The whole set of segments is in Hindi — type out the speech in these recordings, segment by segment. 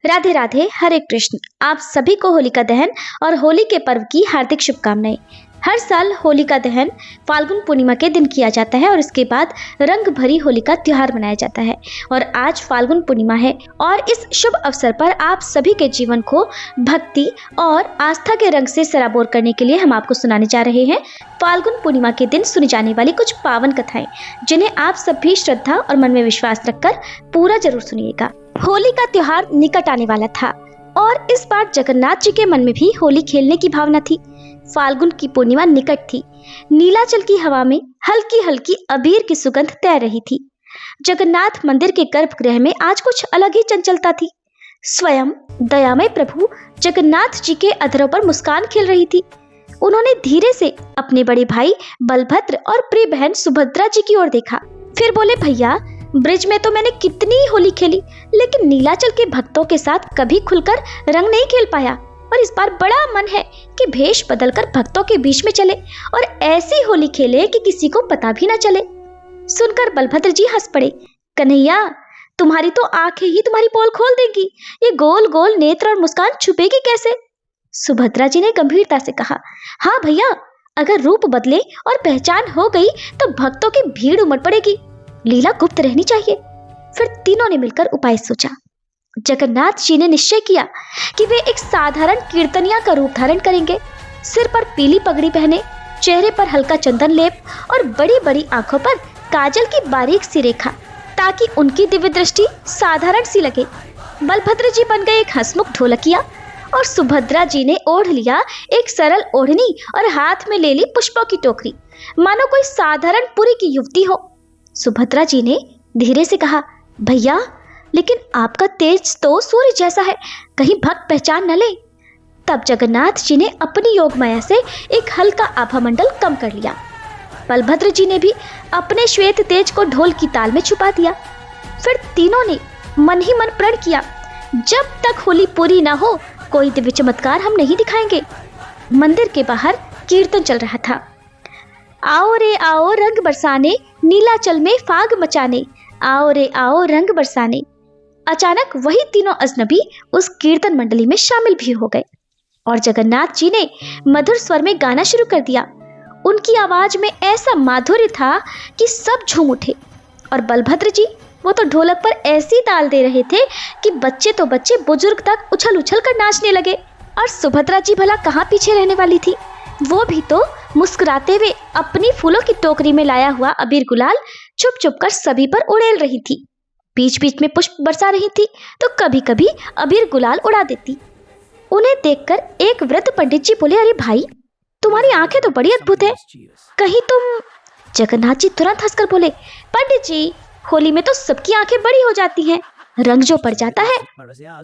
राधे राधे, हरे कृष्ण। आप सभी को होलिका दहन और होली के पर्व की हार्दिक शुभकामनाएं। हर साल होलिका दहन फाल्गुन पूर्णिमा के दिन किया जाता है और इसके बाद रंग भरी होली का त्योहार मनाया जाता है। और आज फाल्गुन पूर्णिमा है और इस शुभ अवसर पर आप सभी के जीवन को भक्ति और आस्था के रंग से सराबोर करने के लिए हम आपको सुनाने जा रहे हैं फाल्गुन पूर्णिमा के दिन सुनी जाने वाली कुछ पावन कथाएं, जिन्हें आप सब भी श्रद्धा और मन में विश्वास रखकर पूरा जरूर सुनिएगा। होली का त्योहार निकट आने वाला था और इस बार जगन्नाथ जी के मन में भी होली खेलने की भावना थी। फाल्गुन की पूर्णिमा निकट थी। नीलाचल की हवा में हल्की हल्की अबीर की सुगंध तैर रही थी। जगन्नाथ मंदिर के गर्भगृह में आज कुछ अलग ही चंचलता थी। स्वयं दयामय प्रभु जगन्नाथ जी के अधरों पर मुस्कान खिल रही थी। उन्होंने धीरे से अपने बड़े भाई बलभद्र और प्रिय बहन सुभद्रा जी की ओर देखा। फिर बोले, भैया, ब्रिज में तो मैंने कितनी होली खेली, लेकिन नीलाचल के भक्तों के साथ कभी खुलकर रंग नहीं खेल पाया। और इस बार बड़ा मन है कि भेष बदलकर भक्तों के बीच में चले और ऐसी होली खेले कि किसी को पता भी न चले। सुनकर बलभद्र जी हंस पड़े। कन्हैया, तुम्हारी तो आंखें ही तुम्हारी पोल खोल देंगी। ये गोल गोल नेत्र और मुस्कान छुपेगी कैसे? सुभद्रा जी ने गंभीरता से कहा, हाँ भैया, अगर रूप बदले और पहचान हो गई तो भक्तों की भीड़ उमड़ पड़ेगी। लीला गुप्त रहनी चाहिए। फिर तीनों ने मिलकर उपाय सोचा। जगन्नाथ जी ने निश्चय किया कि वे एक साधारण कीर्तनिया का रूप धारण करेंगे। सिर पर पीली पगड़ी पहने, चेहरे पर हल्का चंदन लेप और बड़ी बड़ी आंखों पर काजल की बारीक सी रेखा, ताकि उनकी दिव्य दृष्टि साधारण सी लगे। बलभद्र जी बन गए एक हंसमुख ढोलकिया और सुभद्रा जी ने ओढ़ लिया एक सरल ओढ़नी और हाथ में ले ली पुष्पों की टोकरी, मानो कोई साधारण पुरी की युवती हो। सुभद्रा जी ने धीरे से कहा, भैया, लेकिन आपका तेज तो सूर्य जैसा है, कहीं भक्त पहचान न ले। तब जगन्नाथ जी ने अपनी योग माया से एक हल्का आभा मंडल कम कर लिया। बलभद्र जी ने भी अपने श्वेत तेज को ढोल की ताल में छुपा दिया। फिर तीनों ने मन ही मन प्रण किया, जब तक होली पूरी ना हो कोई दिव्य चमत्कार हम नहीं दिखाएंगे। मंदिर के बाहर कीर्तन चल रहा था। आओ रे आओ रंग बरसाने, नीलाचल में फाग मचाने, आओ रे आओ रंग बरसाने। अचानक वही तीनों अजनबी उस कीर्तन मंडली में शामिल भी हो गए और जगन्नाथ जी ने मधुर स्वर में गाना शुरू कर दिया। उनकी आवाज में ऐसा माधुर्य था कि सब झूम उठे। और बलभद्र जी, वो तो ढोलक पर ऐसी ताल दे रहे थे कि बच्चे तो बच्चे, बुजुर्ग तक उछल उछल कर नाचने लगे। और सुभद्रा जी भला कहाँ पीछे रहने वाली थी। वो भी तो मुस्कुराते हुए अपनी फूलों की टोकरी में लाया हुआ अबीर गुलाल चुप चुप कर सभी पर उड़ेल रही थी। बीच बीच में पुष्प बरसा रही थी तो कभी कभी अबीर गुलाल उड़ा देती। उन्हें देखकर एक वृद्ध पंडित जी बोले, अरे भाई, तुम्हारी आंखें तो बड़ी अद्भुत है, कहीं तुम? जगन्नाथ जी तुरंत हंसकर बोले, पंडित जी, होली में तो सबकी आंखें बड़ी हो जाती हैं, रंग जो पड़ जाता है।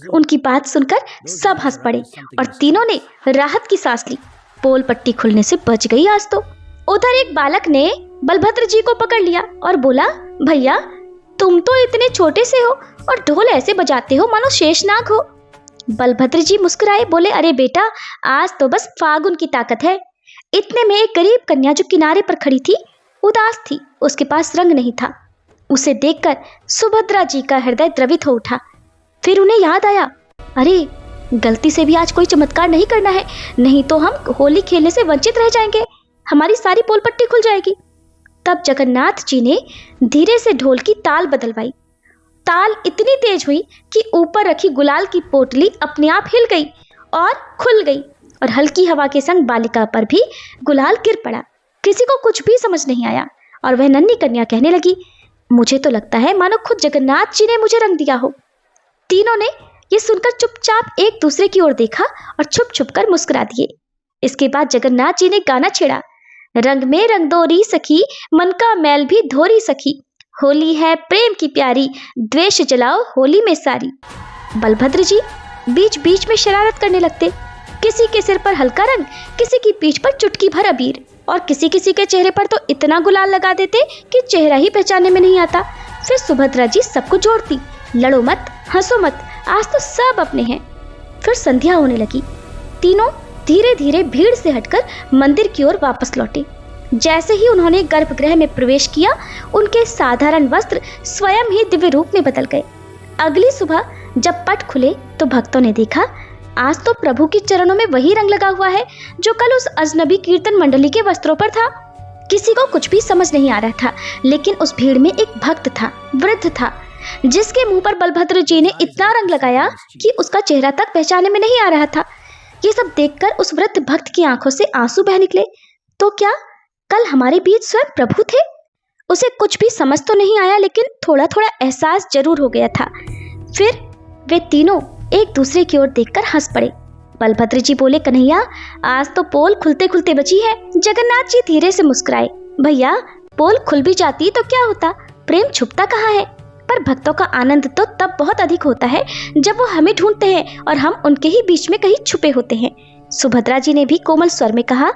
उनकी बात सुनकर सब हंस पड़े और तीनों ने राहत की सांस ली। पोल पट्टी खुलने से बच गई आज तो। उधर एक बालक ने बलभद्र जी को पकड़ लिया और बोला, भैया, तुम तो इतने छोटे से हो और ढोल ऐसे बजाते हो मानो शेषनाग हो। बलभद्र जी मुस्कुराए, बोले, अरे बेटा, आज तो बस फागुन की ताकत है। इतने में एक गरीब कन्या जो किनारे पर खड़ी थी उदास थी, उसके पास रंग नहीं था। उसे देखकर सुभद्रा जी का हृदय द्रवित हो उठा। फिर उन्हें याद आया, अरे, गलती से भी आज कोई चमत्कार नहीं करना है, नहीं तो हम होली खेलने से वंचित रह जाएंगे, हमारी सारी पोल पट्टी खुल जाएगी। तब जगन्नाथ जी ने धीरे से ढोल की ताल बदलवाई। ताल इतनी तेज हुई कि ऊपर रखी गुलाल की पोटली अपने आप हिल गई और खुल गई और हल्की हवा के संग बालिका पर भी गुलाल गिर पड़ा। किसी को कुछ भी समझ नहीं आया और वह नन्ही कन्या कहने लगी, मुझे तो लगता है मानो खुद जगन्नाथ जी ने मुझे रंग दिया हो। तीनों ने ये सुनकर चुपचाप एक दूसरे की ओर देखा और छुप छुप कर मुस्कुरा दिए। इसके बाद जगन्नाथ जी ने गाना छेड़ा, रंग में रंग दोरी सखी, मन का मैल भी धोरी सखी, होली है प्रेम की प्यारी, द्वेष जलाओ होली में सारी। बलभद्र जी बीच बीच में शरारत करने लगते। किसी के सिर पर हल्का रंग, किसी की पीठ पर चुटकी भर अबीर और किसी किसी के चेहरे पर तो इतना गुलाल लगा देते कि चेहरा ही पहचानने में नहीं आता। फिर सुभद्रा जी सबको जोड़ती, लड़ो मत, हंसो मत, आज तो सब अपने हैं। फिर संध्या होने लगी। तीनों धीरे धीरे भीड़ से हटकर मंदिर की ओर वापस लौटे। जैसे ही उन्होंने गर्भगृह में प्रवेश किया, उनके साधारण वस्त्र स्वयं ही दिव्य रूप में बदल गए। अगली सुबह जब पट खुले तो भक्तों ने देखा आज तो प्रभु के चरणों में वही रंग लगा हुआ है जो कल उस अजनबी कीर्तन मंडली के वस्त्रों पर था। किसी को कुछ भी समझ नहीं आ रहा था, लेकिन उस भीड़ में एक भक्त था, वृद्ध था, जिसके मुंह पर बलभद्र जी ने इतना रंग लगाया कि उसका चेहरा तक पहचाने में नहीं आ रहा था। ये सब देखकर उस वृद्ध भक्त की आंखों से आंसू बह निकले। तो क्या कल हमारे बीच स्वयं प्रभु थे? उसे कुछ भी समझ तो नहीं आया, लेकिन थोड़ा थोड़ा एहसास जरूर हो गया था। फिर वे तीनों एक दूसरे की ओर देखकर हंस पड़े। बलभद्र जी बोले, कन्हैया आज तो पोल खुलते खुलते बची है। जगन्नाथ जी धीरे से मुस्कुराए, भैया पोल खुल भी जाती तो क्या होता, प्रेम छुपता कहाँ है। पर भक्तों का आनंद तो तब बहुत अधिक होता है जब वो हमें ढूंढते हैं और हम उनके ही बीच में कहीं छुपे होते हैं। सुभद्रा जी ने भी कोमल स्वर में कहा,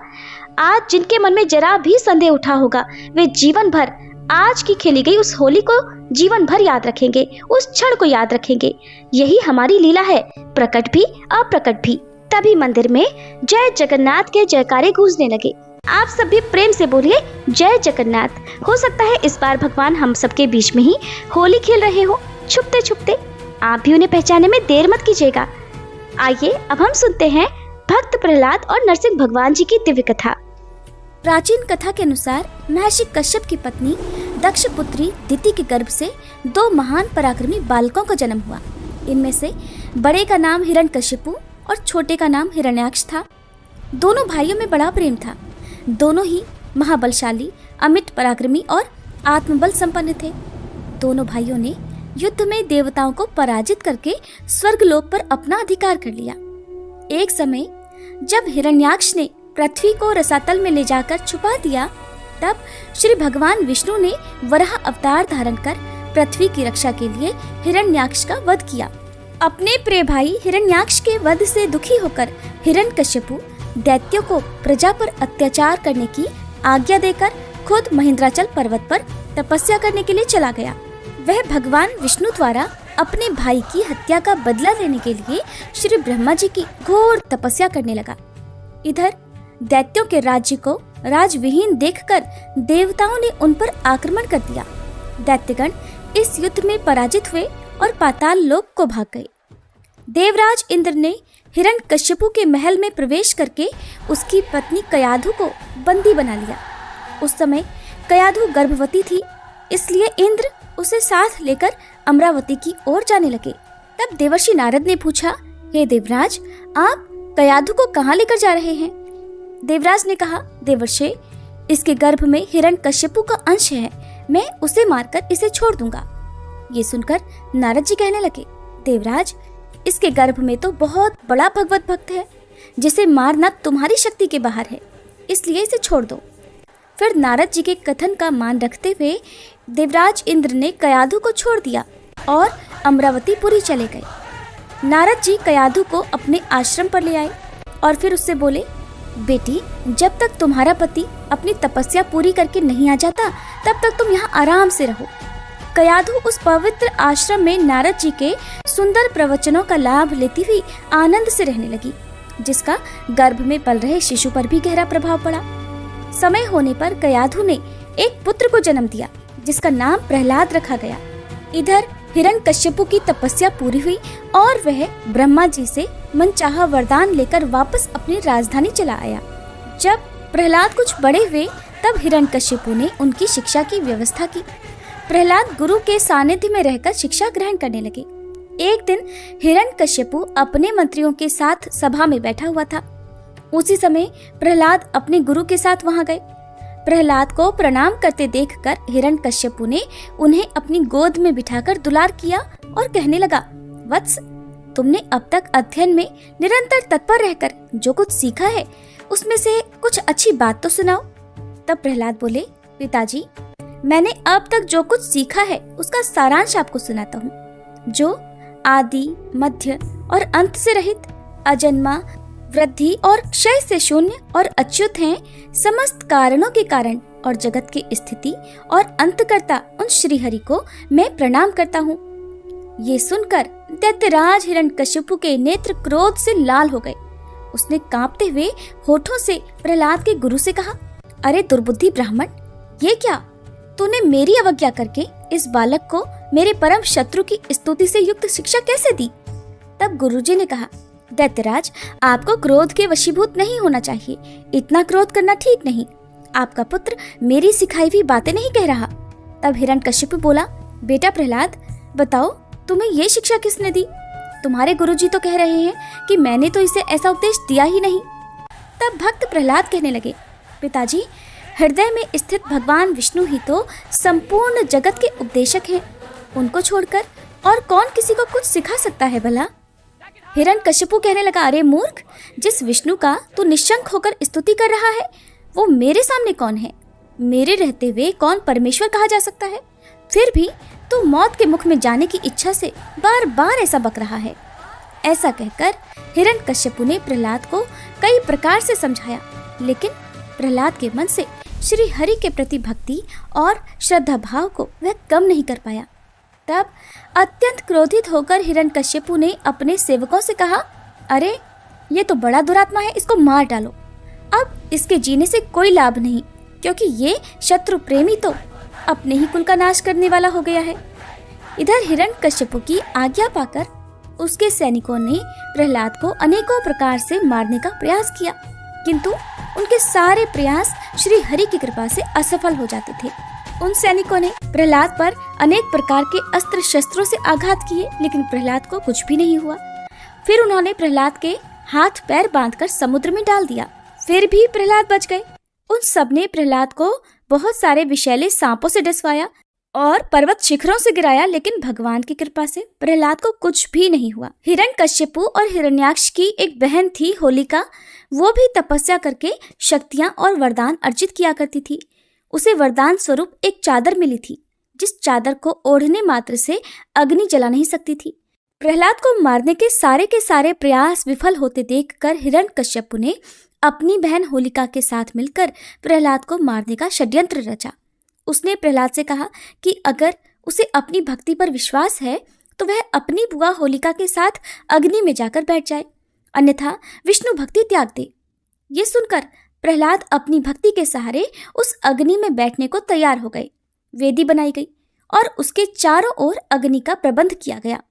आज जिनके मन में जरा भी संदेह उठा होगा वे जीवन भर आज की खेली गई उस होली को जीवन भर याद रखेंगे, उस क्षण को याद रखेंगे। यही हमारी लीला है, प्रकट भी अप्रकट भी। तभी मंदिर में जय जगन्नाथ के जयकारे गूंजने लगे। आप सब भी प्रेम से बोलिए जय जगन्नाथ। हो सकता है इस बार भगवान हम सबके बीच में ही होली खेल रहे हो, छुपते छुपते। आप भी उन्हें पहचानने में देर मत कीजिएगा। आइए अब हम सुनते हैं भक्त प्रहलाद और नरसिंह भगवान जी की दिव्य कथा। प्राचीन कथा के अनुसार महर्षि कश्यप की पत्नी दक्ष पुत्री दिति के गर्भ से 2 महान पराक्रमी बालकों का जन्म हुआ। इनमें से बड़े का नाम हिरण्यकशिपु और छोटे का नाम हिरण्याक्ष था। दोनों भाइयों में बड़ा प्रेम था। दोनों ही महाबलशाली, अमिट पराक्रमी और आत्मबल संपन्न थे। दोनों भाइयों ने युद्ध में देवताओं को पराजित करके स्वर्गलोक पर अपना अधिकार कर लिया। एक समय जब हिरण्याक्ष ने पृथ्वी को रसातल में ले जाकर छुपा दिया, तब श्री भगवान विष्णु ने वराह अवतार धारण कर पृथ्वी की रक्षा के लिए हिरण्याक्ष का वध किया। अपने प्रिय भाई हिरण्याक्ष के वध से दुखी होकर हिरण्यकशिपु दैत्यों को प्रजा पर अत्याचार करने की आज्ञा देकर खुद महेंद्राचल पर्वत पर तपस्या करने के लिए चला गया। वह भगवान विष्णु द्वारा अपने भाई की हत्या का बदला लेने के लिए श्री ब्रह्मा जी की घोर तपस्या करने लगा। इधर दैत्यों के राज्य को राजविहीन देखकर देवताओं ने उन पर आक्रमण कर दिया। दैत्यगण इस युद्ध में पराजित हुए और पाताल लोक को भाग गए। देवराज इंद्र ने हिरण्यकशिपु के महल में प्रवेश करके उसकी पत्नी कयाधु को बंदी बना लिया। उस समय कयाधु गर्भवती थी, इसलिए इंद्र उसे साथ लेकर अमरावती की ओर जाने लगे। तब देवर्षि नारद ने पूछा, हे देवराज, आप कयाधु को कहाँ लेकर जा रहे हैं? देवराज ने कहा, देवर्षि, इसके गर्भ में हिरण्यकशिपु का अंश है, मैं उसे मारकर इसे छोड़ दूंगा। ये सुनकर नारद जी कहने लगे, देवराज, इसके गर्भ में तो बहुत बड़ा भगवत भक्त है, जिसे मारना तुम्हारी शक्ति के बाहर है, इसलिए इसे छोड़ दो। फिर नारद जी के कथन का मान रखते हुए देवराज इंद्र ने कयाधु को छोड़ दिया और अमरावतीपुरी चले गए। नारद जी कयाधु को अपने आश्रम पर ले आए और फिर उससे बोले, बेटी, जब तक तुम्हारा पति अपनी तपस्या पूरी करके नहीं आ जाता तब तक तुम यहाँ आराम से रहो। कयाधु उस पवित्र आश्रम में नारद जी के सुंदर प्रवचनों का लाभ लेती हुई आनंद से रहने लगी, जिसका गर्भ में पल रहे शिशु पर भी गहरा प्रभाव पड़ा। समय होने पर कयाधु ने एक पुत्र को जन्म दिया, जिसका नाम प्रहलाद रखा गया। इधर हिरण्यकशिपु की तपस्या पूरी हुई और वह ब्रह्मा जी से मनचाहा वरदान लेकर वापस अपनी राजधानी चला आया। जब प्रहलाद कुछ बड़े हुए तब हिरण्यकशिपु ने उनकी शिक्षा की व्यवस्था की। प्रहलाद गुरु के सानिध्य में रहकर शिक्षा ग्रहण करने लगे। एक दिन हिरण्यकशिपु अपने मंत्रियों के साथ सभा में बैठा हुआ था। उसी समय प्रहलाद अपने गुरु के साथ वहां गए। प्रहलाद को प्रणाम करते देखकर हिरण्यकशिपु ने उन्हें अपनी गोद में बिठाकर दुलार किया और कहने लगा, वत्स, तुमने अब तक अध्ययन में निरंतर तत्पर रहकर जो कुछ सीखा है उसमें से कुछ अच्छी बात तो सुनाओ। तब प्रहलाद बोले, पिताजी, मैंने अब तक जो कुछ सीखा है उसका सारांश आपको सुनाता हूँ, जो आदि, मध्य और अंत से रहित, अजन्मा, वृद्धि और क्षय से शून्य और अच्युत हैं, समस्त कारणों के कारण और जगत की स्थिति और अंतकर्ता उन श्री हरि को मैं प्रणाम करता हूँ। ये सुनकर दैत्यराज हिरण्यकशिपु के नेत्र क्रोध से लाल हो गए। उसने कांपते हुए होठों से प्रहलाद के गुरु से कहा, अरे दुर्बुद्धि ब्राह्मण, ये क्या? तूने मेरी अवज्ञा करके इस बालक को मेरे परम शत्रु की स्तुति से युक्त शिक्षा कैसे दी? तब गुरुजी ने कहा, दैत्यराज, आपको क्रोध के वशीभूत नहीं होना चाहिए। इतना क्रोध करना ठीक नहीं। आपका पुत्र मेरी सिखाई हुई बातें नहीं कह रहा। तब हिरण्यकश्यप बोला, बेटा प्रहलाद, बताओ तुम्हें ये शिक्षा किसने दी? तुम्हारे गुरुजी तो कह रहे हैं कि मैंने तो इसे ऐसा उपदेश दिया ही नहीं। तब भक्त प्रहलाद कहने लगे, पिताजी, हृदय में स्थित भगवान विष्णु ही तो संपूर्ण जगत के उपदेशक हैं। उनको छोड़कर और कौन किसी को कुछ सिखा सकता है भला? हिरण्यकश्यप कहने लगा, अरे मूर्ख, जिस विष्णु का तू निशंक होकर स्तुति कर रहा है वो मेरे सामने कौन है? मेरे रहते हुए कौन परमेश्वर कहा जा सकता है? फिर भी तू मौत के मुख में जाने की इच्छा से बार बार ऐसा बक रहा है। ऐसा कहकर हिरण्यकश्यप ने प्रहलाद को कई प्रकार से समझाया, लेकिन प्रहलाद के मन से श्री हरि के प्रति भक्ति और श्रद्धा भाव को वह कम नहीं कर पाया। तब अत्यंत क्रोधित होकर हिरण्यकश्यप ने अपने सेवकों से कहा, अरे ये तो बड़ा दुरात्मा है, इसको मार डालो। अब इसके जीने से कोई लाभ नहीं, क्योंकि ये शत्रु प्रेमी तो अपने ही कुल का नाश करने वाला हो गया है। इधर हिरण्यकश्यप की आज्ञा पाकर उसके सैनिकों ने प्रहलाद को अनेकों प्रकार से मारने का प्रयास किया, किंतु उनके सारे प्रयास श्री हरि की कृपा से असफल हो जाते थे। उन सैनिकों ने प्रहलाद पर अनेक प्रकार के अस्त्र शस्त्रों से आघात किए, लेकिन प्रहलाद को कुछ भी नहीं हुआ। फिर उन्होंने प्रहलाद के हाथ पैर बांधकर समुद्र में डाल दिया, फिर भी प्रहलाद बच गए। उन सब ने प्रहलाद को बहुत सारे विषैले सांपों से डसवाया और पर्वत शिखरों से गिराया, लेकिन भगवान की कृपा से प्रहलाद को कुछ भी नहीं हुआ। हिरण्यकश्यप और हिरण्याक्ष की एक बहन थी होलिका, वो भी तपस्या करके शक्तियां और वरदान अर्जित किया करती थी। उसे वरदान स्वरूप एक चादर मिली थी, जिस चादर को ओढ़ने मात्र से अग्नि जला नहीं सकती थी। प्रहलाद को मारने के सारे प्रयास विफल होते देखकर हिरण्यकश्यप ने अपनी बहन होलिका के साथ मिलकर प्रहलाद को मारने का षड्यंत्र रचा। उसने प्रहलाद से कहा कि अगर उसे अपनी भक्ति पर विश्वास है तो वह अपनी बुआ होलिका के साथ अग्नि में जाकर बैठ जाए, अन्यथा विष्णु भक्ति त्याग दे। ये सुनकर प्रहलाद अपनी भक्ति के सहारे उस अग्नि में बैठने को तैयार हो गए। वेदी बनाई गई और उसके चारों ओर अग्नि का प्रबंध किया गया।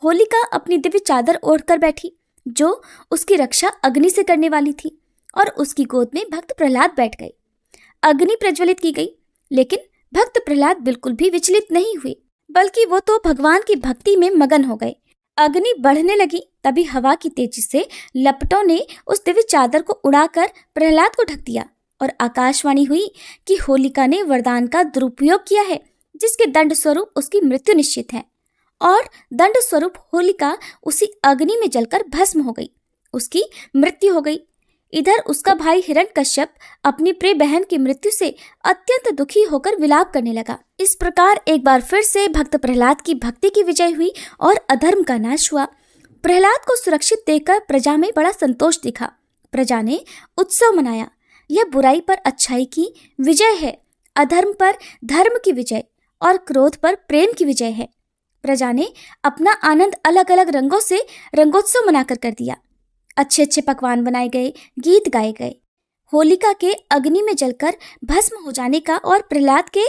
होलिका अपनी दिव्य चादर ओढ़कर बैठी, जो उसकी रक्षा अग्नि से करने वाली थी, और उसकी गोद में भक्त प्रहलाद बैठ गए। अग्नि प्रज्वलित की गई, लेकिन भक्त प्रहलाद बिल्कुल भी विचलित नहीं हुए, बल्कि वो तो भगवान की भक्ति में मगन हो गए। अग्नि बढ़ने लगी, तभी हवा की तेजी से लपटों ने उस दिव्य चादर को उड़ाकर प्रहलाद को ढक दिया और आकाशवाणी हुई कि होलिका ने वरदान का दुरुपयोग किया है, जिसके दंड स्वरूप उसकी मृत्यु निश्चित है। और दंड स्वरूप होलिका उसी अग्नि में जलकर भस्म हो गई, उसकी मृत्यु हो गई। इधर उसका भाई हिरण्यकश्यप अपनी प्रिय बहन की मृत्यु से अत्यंत दुखी होकर विलाप करने लगा। इस प्रकार एक बार फिर से भक्त प्रहलाद की भक्ति की विजय हुई और अधर्म का नाश हुआ। प्रहलाद को सुरक्षित देखकर प्रजा में बड़ा संतोष दिखा। प्रजा ने उत्सव मनाया। यह बुराई पर अच्छाई की विजय है, अधर्म पर धर्म की विजय और क्रोध पर प्रेम की विजय है। प्रजा ने अपना आनंद अलग अलग रंगों से रंगोत्सव मनाकर कर दिया। अच्छे अच्छे पकवान बनाए गए, गीत गाए गए। होलिका के अग्नि में जलकर भस्म हो जाने का और प्रहलाद के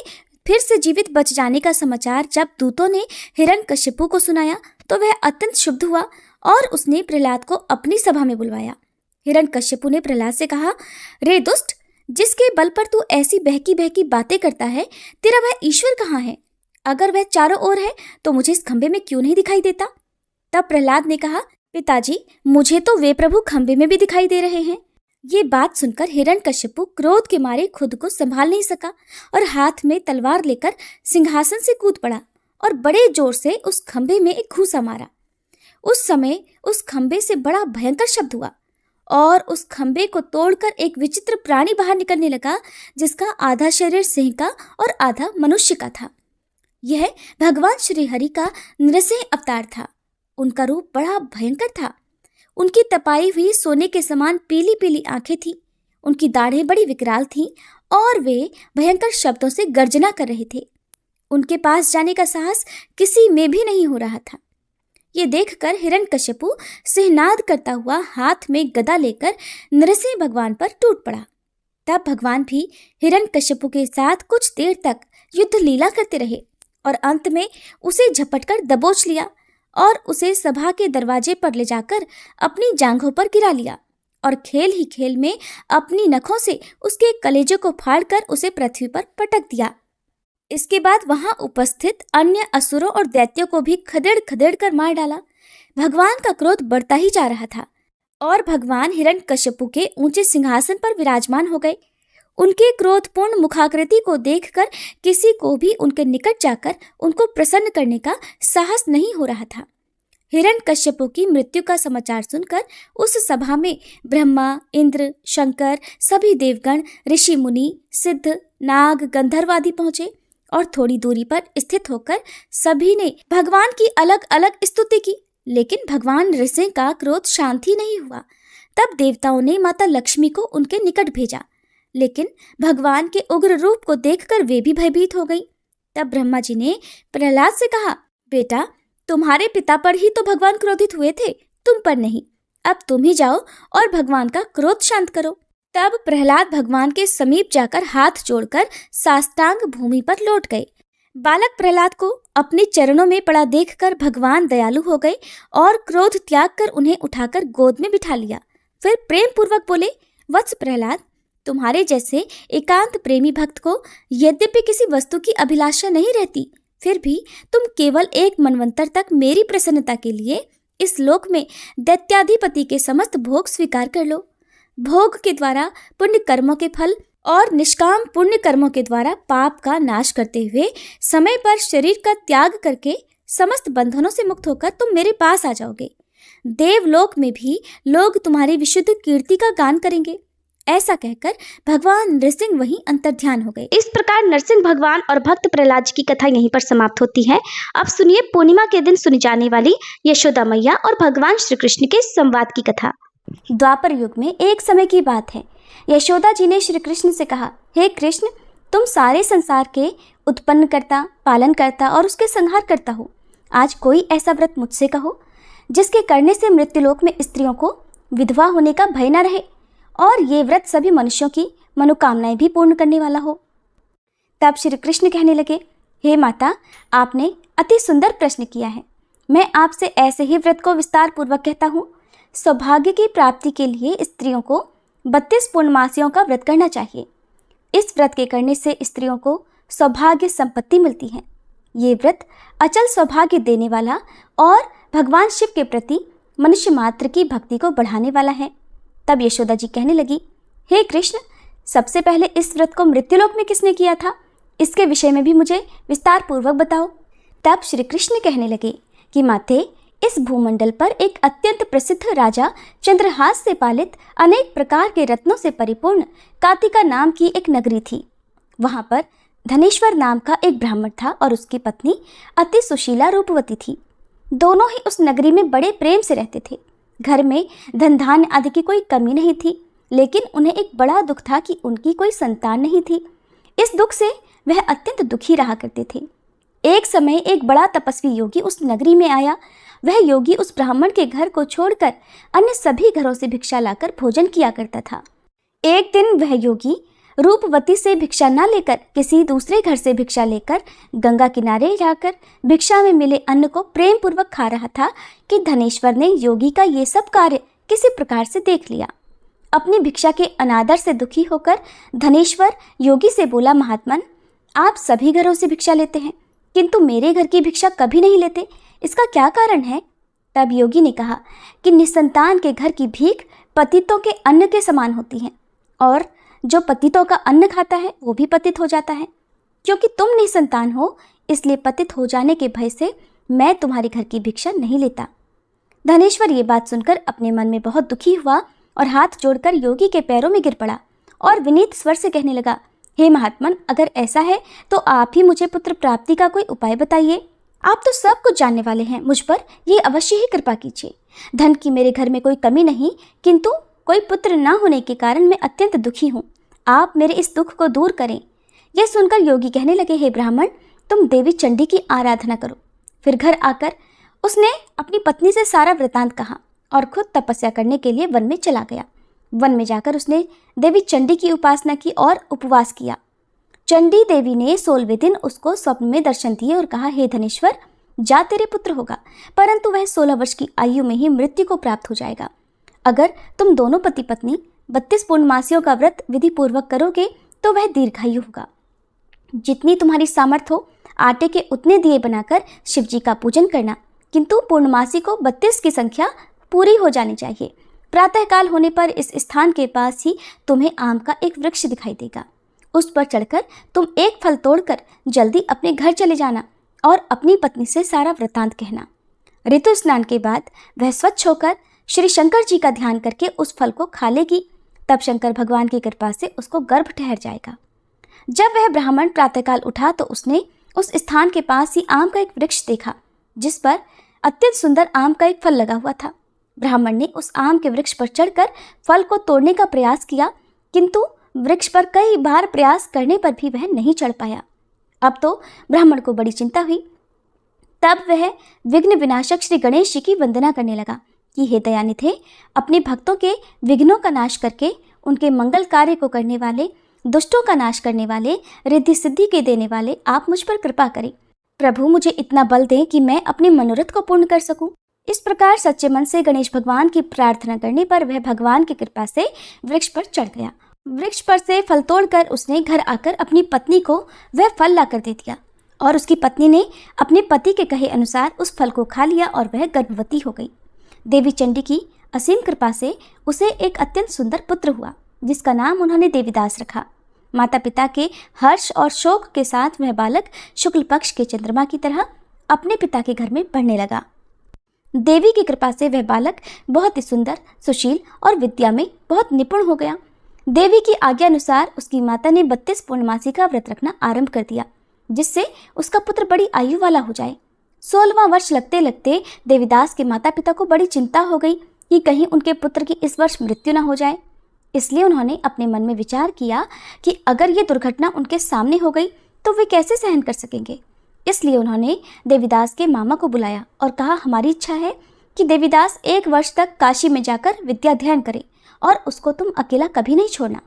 फिर से जीवित बच जाने का समाचार जब दूतों ने हिरण्यकश्यप को सुनाया तो वह अत्यंत क्षुब्ध हुआ और उसने प्रहलाद को अपनी सभा में बुलवाया। हिरण्यकश्यप ने प्रहलाद से कहा, रे दुष्ट, जिसके बल पर तू ऐसी बहकी बहकी बातें करता है, तेरा वह ईश्वर कहाँ है? अगर वह चारों ओर है तो मुझे इस खंबे में क्यों नहीं दिखाई देता? तब प्रहलाद ने कहा, पिताजी, मुझे तो वे प्रभु खंबे में भी दिखाई दे रहे हैं। ये बात सुनकर हिरण्यकश्यप क्रोध के मारे खुद को संभाल नहीं सका और हाथ में तलवार लेकर सिंहासन से कूद पड़ा और बड़े जोर से उस खंबे में एक घूंसा मारा। उस समय उस खंबे से बड़ा भयंकर शब्द हुआ और उस खंबे को तोड़कर एक विचित्र प्राणी बाहर निकलने लगा, जिसका आधा शरीर सिंह का और आधा मनुष्य का था। यह भगवान श्री हरि का नृसिंह अवतार था। उनका रूप बड़ा भयंकर था। उनकी तपाई हुई सोने के समान पीली पीली आंखें थीं। उनकी दाढ़ें बड़ी विकराल थीं और वे भयंकर शब्दों से गर्जना कर रहे थे। उनके पास जाने का साहस किसी में भी नहीं हो रहा था। ये देखकर हिरण्यकश्यप सिंहनाद करता हुआ हाथ में गदा लेकर नरसिंह भगवान पर टूट पड़ा। तब भगवान भी हिरण्यकश्यप के साथ कुछ देर तक युद्ध लीला करते रहे। और अंत में उसे झपटकर दबोच लिया और उसे सभा के दरवाजे पर ले जाकर अपनी जांघों पर गिरा लिया और खेल ही खेल में अपनी नखों से उसके कलेजे को फाड़कर उसे पृथ्वी पर पटक दिया। इसके बाद वहां उपस्थित अन्य असुरों और दैत्यों को भी खदेड़ खदेड़ कर मार डाला। भगवान का क्रोध बढ़ता ही जा रहा था और भगवान हिरण्यकश्यपु के ऊंचे सिंहासन पर विराजमान हो गए। उनके क्रोधपूर्ण मुखाकृति को देखकर किसी को भी उनके निकट जाकर उनको प्रसन्न करने का साहस नहीं हो रहा था। हिरण्यकश्यपु की मृत्यु का समाचार सुनकर उस सभा में ब्रह्मा, इंद्र, शंकर, सभी देवगण, ऋषि मुनि, सिद्ध, नाग, गंधर्व आदि पहुंचे और थोड़ी दूरी पर स्थित होकर सभी ने भगवान की अलग अलग स्तुति की, लेकिन भगवान नृसिंह का क्रोध शांत ही नहीं हुआ। तब देवताओं ने माता लक्ष्मी को उनके निकट भेजा, लेकिन भगवान के उग्र रूप को देखकर वे भी भयभीत हो गई। तब ब्रह्मा जी ने प्रहलाद से कहा, बेटा, तुम्हारे पिता पर ही तो भगवान क्रोधित हुए थे, तुम पर नहीं। अब तुम ही जाओ और भगवान का क्रोध शांत करो। तब प्रहलाद भगवान के समीप जाकर हाथ जोड़कर साष्टांग भूमि पर लौट गए। बालक प्रहलाद को अपने चरणों में पड़ा देखकर भगवान दयालु हो गए और क्रोध त्याग कर उन्हें उठाकर गोद में बिठा लिया। फिर प्रेम पूर्वक बोले, वत्स प्रहलाद, तुम्हारे जैसे एकांत प्रेमी भक्त को यद्यपि किसी वस्तु की अभिलाषा नहीं रहती, फिर भी तुम केवल एक मनवंतर तक मेरी प्रसन्नता के लिए इस लोक में दैत्याधिपति के समस्त भोग स्वीकार कर लो। भोग के द्वारा पुण्य कर्मों के फल और निष्काम पुण्य कर्मों के द्वारा पाप का नाश करते हुए समय पर शरीर का त्याग करके समस्त बंधनों से मुक्त होकर तुम मेरे पास आ जाओगे। देवलोक में भी लोग तुम्हारी विशुद्ध कीर्ति का गान करेंगे। ऐसा कहकर भगवान नृसिंह वहीं अंतर्ध्यान हो गए। इस प्रकार नरसिंह भगवान और भक्त प्रहलाद जी की कथा यहीं पर समाप्त होती है। अब सुनिए पूर्णिमा के दिन सुनी जाने वाली यशोदा मैया और भगवान श्री कृष्ण के संवाद की कथा। द्वापर युग में एक समय की बात है। यशोदा जी ने श्री कृष्ण से कहा, हे कृष्ण, तुम सारे संसार के उत्पन्न करता, पालन करता और उसके संहार करता हो। आज कोई ऐसा व्रत मुझसे कहो जिसके करने से मृत्युलोक में स्त्रियों को विधवा होने का भय न रहे और ये व्रत सभी मनुष्यों की मनोकामनाएं भी पूर्ण करने वाला हो। तब श्री कृष्ण कहने लगे, हे माता, आपने अति सुंदर प्रश्न किया है। मैं आपसे ऐसे ही व्रत को विस्तार पूर्वक कहता हूँ। सौभाग्य की प्राप्ति के लिए स्त्रियों को 32 पूर्णमासियों का व्रत करना चाहिए। इस व्रत के करने से स्त्रियों को सौभाग्य संपत्ति मिलती है। ये व्रत अचल सौभाग्य देने वाला और भगवान शिव के प्रति मनुष्य मात्र की भक्ति को बढ़ाने वाला है। तब यशोदा जी कहने लगी, हे कृष्ण, सबसे पहले इस व्रत को मृत्युलोक में किसने किया था, इसके विषय में भी मुझे विस्तार पूर्वक बताओ। तब श्री कृष्ण कहने लगे कि माते, इस भूमंडल पर एक अत्यंत प्रसिद्ध राजा चंद्रहास से पालित अनेक प्रकार के रत्नों से परिपूर्ण कातिका नाम की एक नगरी थी। वहां पर धनेश्वर नाम का एक ब्राह्मण था और उसकी पत्नी अति सुशीला रूपवती थी। दोनों ही उस नगरी में बड़े प्रेम से रहते थे। घर में धन धान्य आदि की कोई कमी नहीं थी, लेकिन उन्हें एक बड़ा दुख था कि उनकी कोई संतान नहीं थी। इस दुख से वह अत्यंत दुखी रहा करते थे। एक समय एक बड़ा तपस्वी योगी उस नगरी में आया। वह योगी उस ब्राह्मण के घर को छोड़कर अन्य सभी घरों से भिक्षा लाकर भोजन किया करता था। एक दिन वह योगी रूपवती से भिक्षा न लेकर किसी दूसरे घर से भिक्षा लेकर गंगा किनारे जाकर भिक्षा में मिले अन्न को प्रेम पूर्वक खा रहा था कि धनेश्वर ने योगी का ये सब कार्य किसी प्रकार से देख लिया। अपनी भिक्षा के अनादर से दुखी होकर धनेश्वर योगी से बोला, महात्मन, आप सभी घरों से भिक्षा लेते हैं किंतु मेरे घर की भिक्षा कभी नहीं लेते, इसका क्या कारण है? तब योगी ने कहा कि निसंतान के घर की भीख पतितों के अन्न के समान होती है और जो पतितों का अन्न खाता है वो भी पतित हो जाता है। क्योंकि तुम निसंतान हो, इसलिए पतित हो जाने के भय से मैं तुम्हारे घर की भिक्षा नहीं लेता। धनेश्वर ये बात सुनकर अपने मन में बहुत दुखी हुआ और हाथ जोड़कर योगी के पैरों में गिर पड़ा और विनीत स्वर से कहने लगा, हे महात्मन, अगर ऐसा है तो आप ही मुझे पुत्र प्राप्ति का कोई उपाय बताइए। आप तो सब कुछ जानने वाले हैं, मुझ पर ये अवश्य ही कृपा कीजिए। धन की मेरे घर में कोई कमी नहीं, किंतु कोई पुत्र न होने के कारण मैं अत्यंत दुखी हूँ। आप मेरे इस दुख को दूर करें। यह सुनकर योगी कहने लगे, हे ब्राह्मण, तुम देवी चंडी की आराधना करो। फिर घर आकर उसने अपनी पत्नी से सारा वृतांत कहा और खुद तपस्या करने के लिए वन में चला गया। वन में जाकर उसने देवी चंडी की उपासना की और उपवास किया। चंडी देवी ने 16वें दिन उसको स्वप्न में दर्शन दिए और कहा, हे धनेश्वर, जा तेरे पुत्र होगा, परंतु वह 16 वर्ष की आयु में ही मृत्यु को प्राप्त हो जाएगा। अगर तुम दोनों पति पत्नी 32 पूर्णमासियों का व्रत विधि पूर्वक करोगे तो वह दीर्घायु होगा। जितनी तुम्हारी सामर्थ्य हो आटे के उतने दिए बनाकर शिव जी का पूजन करना, किंतु पूर्णमासी को 32 की संख्या पूरी हो जानी चाहिए। प्रातःकाल होने पर इस स्थान के पास ही तुम्हें आम का एक वृक्ष दिखाई देगा। उस पर चढ़कर तुम एक फल तोड़कर जल्दी अपने घर चले जाना और अपनी पत्नी से सारा वृत्तांत कहना। ऋतु स्नान के बाद वह स्वच्छ होकर श्री शंकर जी का ध्यान करके उस फल को खा लेगी। तब शंकर भगवान की कृपा से उसको गर्भ ठहर जाएगा। जब वह ब्राह्मण प्रातःकाल उठा तो उसने उस स्थान के पास ही आम का एक वृक्ष देखा, जिस पर अत्यंत सुंदर आम का एक फल लगा हुआ था। ब्राह्मण ने उस आम के वृक्ष पर चढ़कर फल को तोड़ने का प्रयास किया, किंतु वृक्ष पर कई बार प्रयास करने पर भी वह नहीं चढ़ पाया। अब तो ब्राह्मण को बड़ी चिंता हुई। तब वह विघ्न विनाशक श्री गणेश जी की वंदना करने लगा कि हे दयानिधे, अपने भक्तों के विघ्नों का नाश करके उनके मंगल कार्य को करने वाले, दुष्टों का नाश करने वाले, रिद्धि सिद्धि के देने वाले आप मुझ पर कृपा करें। प्रभु, मुझे इतना बल दें कि मैं अपने मनोरथ को पूर्ण कर सकूं। इस प्रकार सच्चे मन से गणेश भगवान की प्रार्थना करने पर वह भगवान की कृपा से वृक्ष पर चढ़ गया। वृक्ष पर से फल तोड़कर उसने घर आकर अपनी पत्नी को वह फल लाकर दे दिया और उसकी पत्नी ने अपने पति के कहे अनुसार उस फल को खा लिया और वह गर्भवती हो गई। देवी चंडी की असीम कृपा से उसे एक अत्यंत सुंदर पुत्र हुआ, जिसका नाम उन्होंने देवीदास रखा। माता पिता के हर्ष और शोक के साथ वह बालक शुक्ल पक्ष के चंद्रमा की तरह अपने पिता के घर में पढ़ने लगा। देवी की कृपा से वह बालक बहुत ही सुंदर, सुशील और विद्या में बहुत निपुण हो गया। देवी की आज्ञा अनुसार उसकी माता ने 32 पूर्णमासी का व्रत रखना आरंभ कर दिया, जिससे उसका पुत्र बड़ी आयु वाला हो जाए। 16वां वर्ष लगते लगते देवीदास के माता पिता को बड़ी चिंता हो गई कि कहीं उनके पुत्र की इस वर्ष मृत्यु न हो जाए। इसलिए उन्होंने अपने मन में विचार किया कि अगर ये दुर्घटना उनके सामने हो गई तो वे कैसे सहन कर सकेंगे। इसलिए उन्होंने देवीदास के मामा को बुलाया और कहा, हमारी इच्छा है कि देवीदास 1 वर्ष तक काशी में जाकर विद्या अध्ययन करे और उसको तुम अकेला कभी नहीं छोड़ना।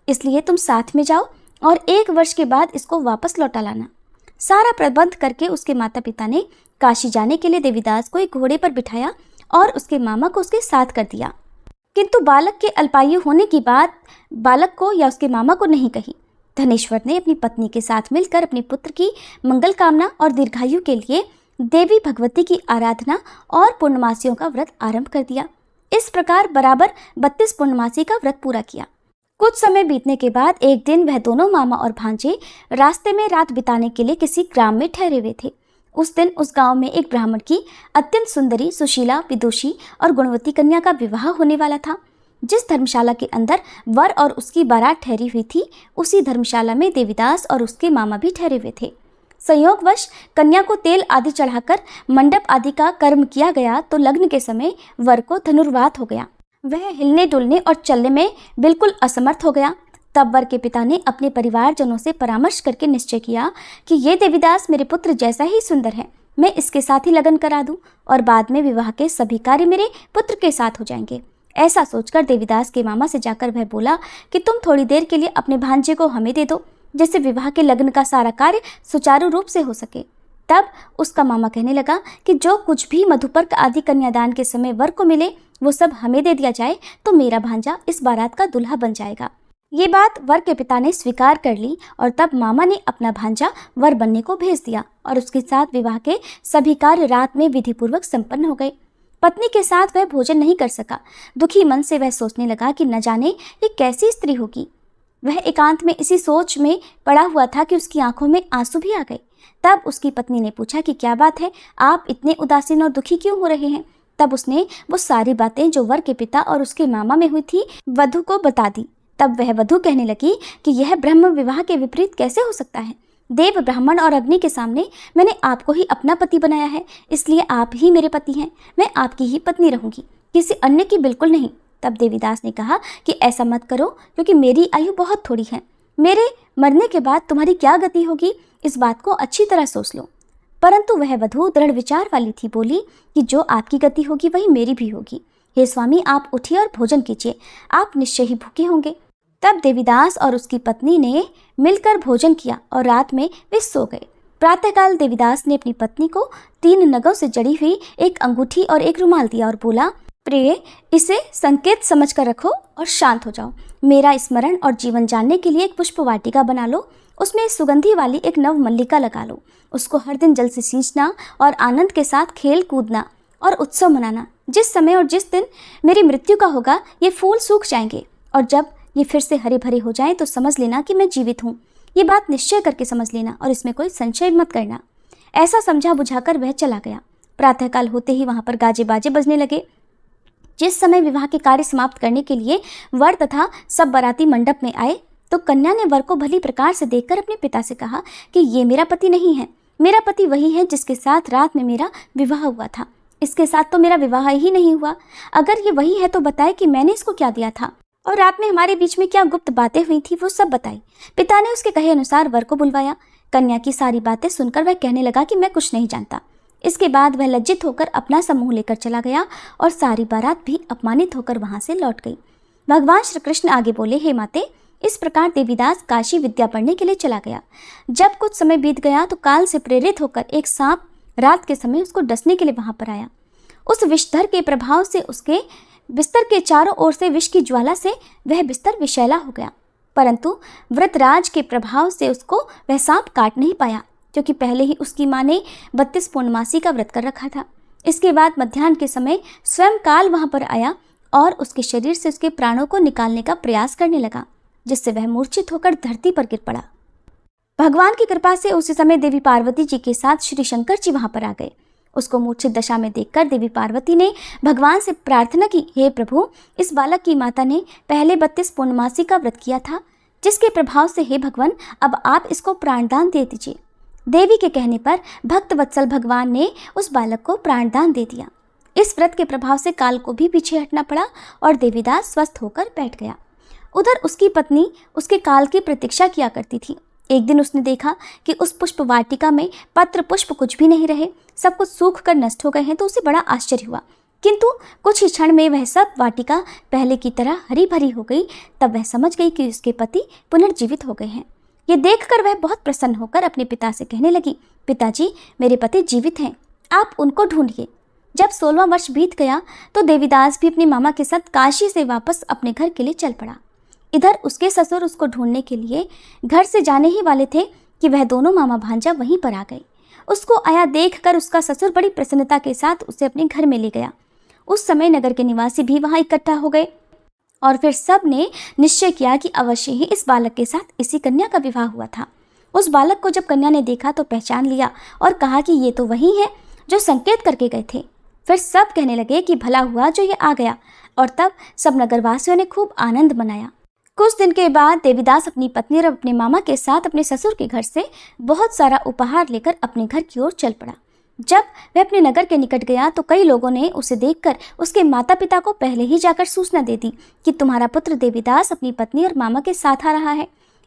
इसलिए तुम साथ में जाओ और 1 वर्ष के बाद इसको वापस लौटा लाना। सारा प्रबंध करके उसके माता पिता ने काशी जाने के लिए देवीदास को एक घोड़े पर बिठाया और उसके मामा को उसके साथ कर दिया, किंतु बालक के अल्पायु होने की बात बालक को या उसके मामा को नहीं कही। धनेश्वर ने अपनी पत्नी के साथ मिलकर अपने पुत्र की मंगल कामना और दीर्घायु के लिए देवी भगवती की आराधना और पूर्णमासियों का व्रत आरंभ कर दिया। इस प्रकार बराबर 32 पूर्णमासी का व्रत पूरा किया। कुछ समय बीतने के बाद एक दिन वह दोनों मामा और भांजे रास्ते में रात बिताने के लिए किसी ग्राम में ठहरे हुए थे। उस दिन उस गांव में एक ब्राह्मण की अत्यंत सुंदरी, सुशीला, विदुषी और गुणवती कन्या का विवाह होने वाला था। जिस धर्मशाला के अंदर वर और उसकी बारात ठहरी हुई थी, उसी धर्मशाला में देवीदास और उसके मामा भी ठहरे हुए थे। संयोगवश कन्या को तेल आदि चढ़ाकर मंडप आदि का कर्म किया गया तो लग्न के समय वर को धनुर्वात हो गया। वह हिलने डुलने और चलने में बिल्कुल असमर्थ हो गया। तब वर के पिता ने अपने परिवारजनों से परामर्श करके निश्चय किया कि ये देवीदास मेरे पुत्र जैसा ही सुंदर है, मैं इसके साथ ही लगन करा दूं और बाद में विवाह के सभी कार्य मेरे पुत्र के साथ हो जाएंगे। ऐसा सोचकर देवीदास के मामा से जाकर वह बोला कि तुम थोड़ी देर के लिए अपने भांजे को हमें दे दो, जिससे विवाह के लग्न का सारा कार्य सुचारू रूप से हो सके। तब उसका मामा कहने लगा कि जो कुछ भी मधुपर्क आदि कन्यादान के समय वर को मिले वो सब हमें दे दिया जाए तो मेरा भांजा इस बारात का दूल्हा बन जाएगा। ये बात वर के पिता ने स्वीकार कर ली और तब मामा ने अपना भांजा वर बनने को भेज दिया और उसके साथ विवाह के सभी कार्य रात में विधिपूर्वक संपन्न हो गए। पत्नी के साथ वह भोजन नहीं कर सका। दुखी मन से वह सोचने लगा कि न जाने ये कैसी स्त्री होगी। वह एकांत में इसी सोच में पड़ा हुआ था कि उसकी आंखों में आंसू भी आ गए। तब उसकी पत्नी ने पूछा कि क्या बात है, आप इतने उदासीन और दुखी क्यों हो रहे हैं। तब उसने वो सारी बातें जो वर के पिता और उसके मामा में हुई थी वधु को बता दी। तब वह वधु कहने लगी कि यह ब्रह्म विवाह के विपरीत कैसे हो सकता है। देव, ब्राह्मण और अग्नि के सामने मैंने आपको ही अपना पति बनाया है, इसलिए आप ही मेरे पति हैं। मैं आपकी ही पत्नी रहूंगी, किसी अन्य की बिल्कुल नहीं। तब देवीदास ने कहा कि ऐसा मत करो, क्योंकि मेरी आयु बहुत थोड़ी है। मेरे मरने के बाद तुम्हारी क्या गति होगी, इस बात को अच्छी तरह सोच लो। परंतु वह वधु दृढ़ विचार वाली थी। बोली कि जो आपकी गति होगी वही मेरी भी होगी। हे स्वामी, आप उठिए और भोजन कीजिए, आप निश्चय ही भूखे होंगे। तब देवीदास और उसकी पत्नी ने मिलकर भोजन किया और रात में वे सो गए। प्रातःकाल देवीदास ने अपनी पत्नी को 3 नगों से जड़ी हुई एक अंगूठी और एक रुमाल दिया और बोला, प्रिय, इसे संकेत समझकर रखो और शांत हो जाओ। मेरा स्मरण और जीवन जानने के लिए एक पुष्प वाटिका बना लो, उसमें सुगंधी वाली एक नव मल्लिका लगा लो। उसको हर दिन जल से सींचना और आनंद के साथ खेल कूदना और उत्सव मनाना। जिस समय और जिस दिन मेरी मृत्यु का होगा ये फूल सूख जाएंगे और जब ये फिर से हरे भरे हो जाएं तो समझ लेना कि मैं जीवित हूँ। ये बात निश्चय करके समझ लेना और इसमें कोई संशय मत करना। ऐसा समझा बुझाकर वह चला गया। प्रातःकाल होते ही वहां पर गाजे बाजे बजने लगे। जिस समय विवाह के कार्य समाप्त करने के लिए वर तथा सब बाराती मंडप में आए तो कन्या ने वर को भली प्रकार से देखकर अपने पिता से कहा कि ये मेरा पति नहीं है, मेरा पति वही है जिसके साथ रात में मेरा विवाह हुआ था। इसके साथ तो मेरा विवाह ही नहीं हुआ। अगर ये वही है तो बताए कि मैंने इसको क्या दिया था और रात में हमारे बीच में क्या गुप्त बातें हुई थी वो सब बताई। पिता ने उसके कहे अनुसार वर को बुलवाया। कन्या की सारी बातें सुनकर वह कहने लगा कि मैं कुछ नहीं जानता। इसके बाद वह लज्जित होकर अपना समूह लेकर चला गया और सारी बारात भी अपमानित होकर वहां से लौट गई। भगवान श्री कृष्ण आगे बोले, हे माते, इस प्रकार देवीदास काशी विद्या पढ़ने के लिए चला गया। जब कुछ समय बीत गया तो काल से प्रेरित होकर एक सांप रात के समय उसको डसने के लिए वहां पर आया। उस विषधर के प्रभाव से उसके बिस्तर के चारों ओर से विष की ज्वाला से वह बिस्तर विषैला हो गया, परंतु व्रतराज के प्रभाव से उसको वह सांप काट नहीं पाया, क्योंकि पहले ही उसकी माँ ने 32 पूर्णमासी का व्रत कर रखा था। इसके बाद मध्याह्न के समय स्वयं काल वहां पर आया और उसके शरीर से उसके प्राणों को निकालने का प्रयास करने लगा, जिससे वह मूर्छित होकर धरती पर गिर पड़ा। भगवान की कृपा से उसी समय देवी पार्वती जी के साथ श्री शंकर जी वहां पर आ गए। उसको मूर्छित दशा में देखकर देवी पार्वती ने भगवान से प्रार्थना की, हे प्रभु, इस बालक की माता ने पहले 32 पूर्णमासी का व्रत किया था, जिसके प्रभाव से हे भगवान अब आप इसको प्राणदान दे दीजिए। देवी के कहने पर भक्त वत्सल भगवान ने उस बालक को प्राणदान दे दिया। इस व्रत के प्रभाव से काल को भी पीछे हटना पड़ा और देवीदास स्वस्थ होकर बैठ गया। उधर उसकी पत्नी उसके काल की प्रतीक्षा किया करती थी। एक दिन उसने देखा कि उस पुष्प वाटिका में पत्र पुष्प कुछ भी नहीं रहे, सब कुछ सूख कर नष्ट हो गए हैं, तो उसे बड़ा आश्चर्य हुआ। किंतु कुछ ही क्षण में वह सब वाटिका पहले की तरह हरी भरी हो गई। तब वह समझ गई कि उसके पति पुनर्जीवित हो गए हैं। ये देखकर वह बहुत प्रसन्न होकर अपने पिता से कहने लगी, पिताजी, मेरे पति जीवित हैं, आप उनको ढूंढिए। जब 16वां वर्ष बीत गया तो देवीदास भी अपने मामा के साथ काशी से वापस अपने घर के लिए चल पड़ा। इधर उसके ससुर उसको ढूंढने के लिए घर से जाने ही वाले थे कि वह दोनों मामा भांजा वहीं पर आ गए। उसको आया देखकर उसका ससुर बड़ी प्रसन्नता के साथ उसे अपने घर में ले गया। उस समय नगर के निवासी भी वहां इकट्ठा हो गए और फिर सब ने निश्चय किया कि अवश्य ही इस बालक के साथ इसी कन्या का विवाह हुआ था। उस बालक को जब कन्या ने देखा तो पहचान लिया और कहा कि ये तो वही है जो संकेत करके गए थे। फिर सब कहने लगे कि भला हुआ जो ये आ गया, और तब सब नगरवासियों ने खूब आनंद मनाया। कुछ दिन के बाद देवीदास अपनी पत्नी और अपने मामा के साथ अपने ससुर के घर से बहुत सारा उपहार लेकर अपने घर की ओर चल पड़ा। जब वह अपने नगर के निकट गया तो कई लोगों ने उसे देखकर उसके माता पिता को पहले ही जाकर सूचना दे दी कि तुम्हारा पुत्र देवीदास अपनी पत्नी और मामा के साथ आ रहा है।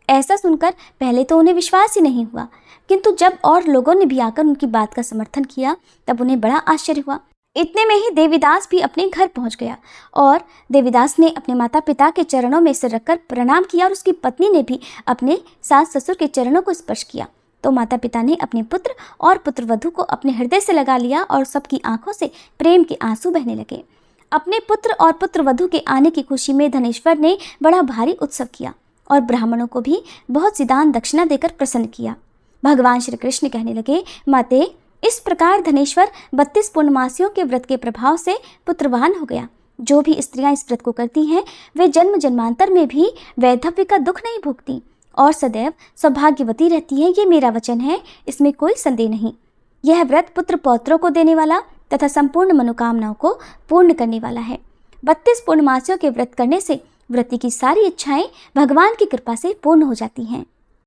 ऐसा सुनकर पहले तो उन्हें विश्वास ही नहीं हुआ, किंतु जब और लोगों ने भी आकर उनकी बात का समर्थन किया तब उन्हें बड़ा आश्चर्य हुआ। इतने में ही देवीदास भी अपने घर पहुंच गया और देवीदास ने अपने माता पिता के चरणों में सिर रखकर प्रणाम किया और उसकी पत्नी ने भी अपने सास ससुर के चरणों को स्पर्श किया। तो माता पिता ने अपने पुत्र और पुत्रवधू को अपने हृदय से लगा लिया और सबकी आंखों से प्रेम के आंसू बहने लगे। अपने पुत्र और पुत्रवधू के आने की खुशी में धनेश्वर ने बड़ा भारी उत्सव किया और ब्राह्मणों को भी बहुत सी दान दक्षिणा देकर प्रसन्न किया। भगवान श्री कृष्ण कहने लगे, माते, इस प्रकार धनेश्वर 32 पूर्णमासियों के व्रत के प्रभाव से पुत्रवान हो गया। जो भी स्त्रियां इस व्रत को करती हैं वे जन्म जन्मांतर में भी वैधव्य का दुख नहीं भोगती और सदैव सौभाग्यवती रहती है। ये मेरा वचन है, इसमें कोई संदेह नहीं। यह व्रत पुत्र पौत्रों को देने वाला तथा संपूर्ण मनोकामनाओं को पूर्ण करने वाला है। 32 पूर्णमासियों के व्रत करने से व्रती की सारी इच्छाएं भगवान की कृपा से पूर्ण हो जाती हैं।